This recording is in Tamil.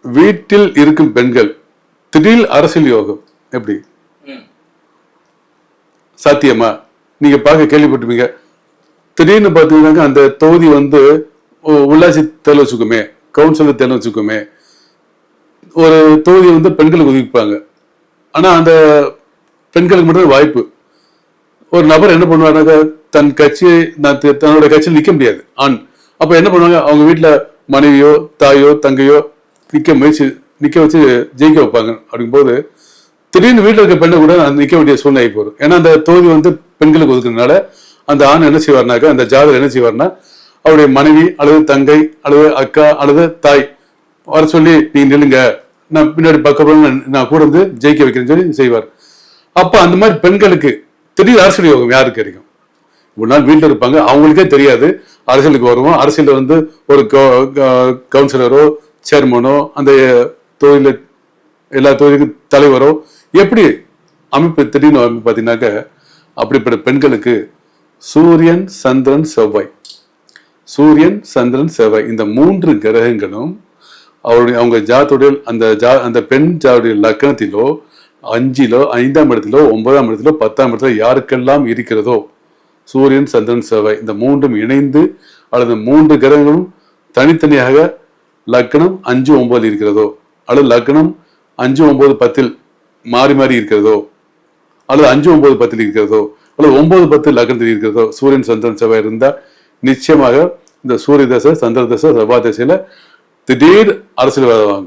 வீட்டில் இருக்கும் பெண்கள் திடீர் அரசியல் யோகம் எப்படி சாத்தியமா? நீங்க பார்க்க கேள்விப்பட்டிருப்பீங்க. திடீர்னு பார்த்தீங்கன்னாக்க அந்த தொகுதி வந்து உள்ளாட்சி தேர்தல் வச்சுக்கோமே, கவுன்சிலர் தேர்தல் வச்சுக்கோமே, ஒரு தொகுதி வந்து பெண்களுக்கு ஒதுக்கிப்பாங்க. ஆனா அந்த பெண்களுக்கு மட்டும் வாய்ப்பு. ஒரு நபர் என்ன பண்ணுவாருனாக்கா தன் கட்சியை தன்னோட கட்சியில் நிக்க முடியாது ஆண். அப்ப என்ன பண்ணுவாங்க, அவங்க வீட்டுல மனைவியோ தாயோ தங்கையோ நிக்க வச்சு ஜெயிக்க வைப்பாங்க. அப்படிங்கும்போது திடீர்னு வீட்டில் இருக்க பெண்ணை கூட நிக்க வேண்டிய சூழ்நிலை போகும். ஏன்னா அந்த தொகுதி வந்து பெண்களுக்கு ஒதுக்குறதுனால அந்த ஆண் என்ன செய்வார்னாக்கா, அந்த ஜாதகர் என்ன செய்வார்னா, அவருடைய மனைவி அல்லது தங்கை அல்லது அக்கா அல்லது தாய் வர சொல்லி நீ நில்லுங்க, நான் பின்னாடி பக்கம் நான் கூட வந்து ஜெயிக்க வைக்கிறேன்னு சொல்லி செய்வார். அப்ப அந்த மாதிரி பெண்களுக்கு திடீர் அரசியல் யோகம் யாருக்கு கிடைக்கும்? ஒரு நாள் வீட்டில் இருப்பாங்க, அவங்களுக்கே தெரியாது அரசியலுக்கு வருவோம். அரசியல் வந்து ஒரு கவுன்சிலரோ சேர்மனோ அந்த தொழில எல்லா தொழிலுக்கும் தலைவரோ எப்படி அமைப்பு திடீர்னு அமைப்பு பார்த்தீங்கன்னாக்க, அப்படிப்பட்ட பெண்களுக்கு சூரியன் சந்திரன் செவ்வாய், சூரியன் சந்திரன் செவ்வாய் இந்த 3 கிரகங்களும் அவங்க ஜாத்துடைய அந்த பெண் ஜாத்துடைய லக்னத்திலோ 5லோ 5ஆம் இடத்திலோ 9ஆம் இடத்திலோ 10ஆம் இடத்திலோ யாருக்கெல்லாம் இருக்கிறதோ, சூரியன் சந்திரன் செவ்வாய் இந்த 3ம் இணைந்து அல்லது 3 கிரகங்களும் தனித்தனியாக லக்னம் 5, 9 இருக்கிறதோ, அல்லது லக்னம் 5, 9, 10 மாறி மாறி இருக்கிறதோ, அல்லது 5, 9, 10 இருக்கிறதோ, அல்லது 9, 10 லக்னத்தில் இருக்கிறதோ, சூரியன் சந்திரன் செவ்வாய் இருந்தா நிச்சயமாக இந்த சூரிய தசை சந்திர தசை செவ்வாய் தசையில திடீர் அரசியல் வருவாங்க.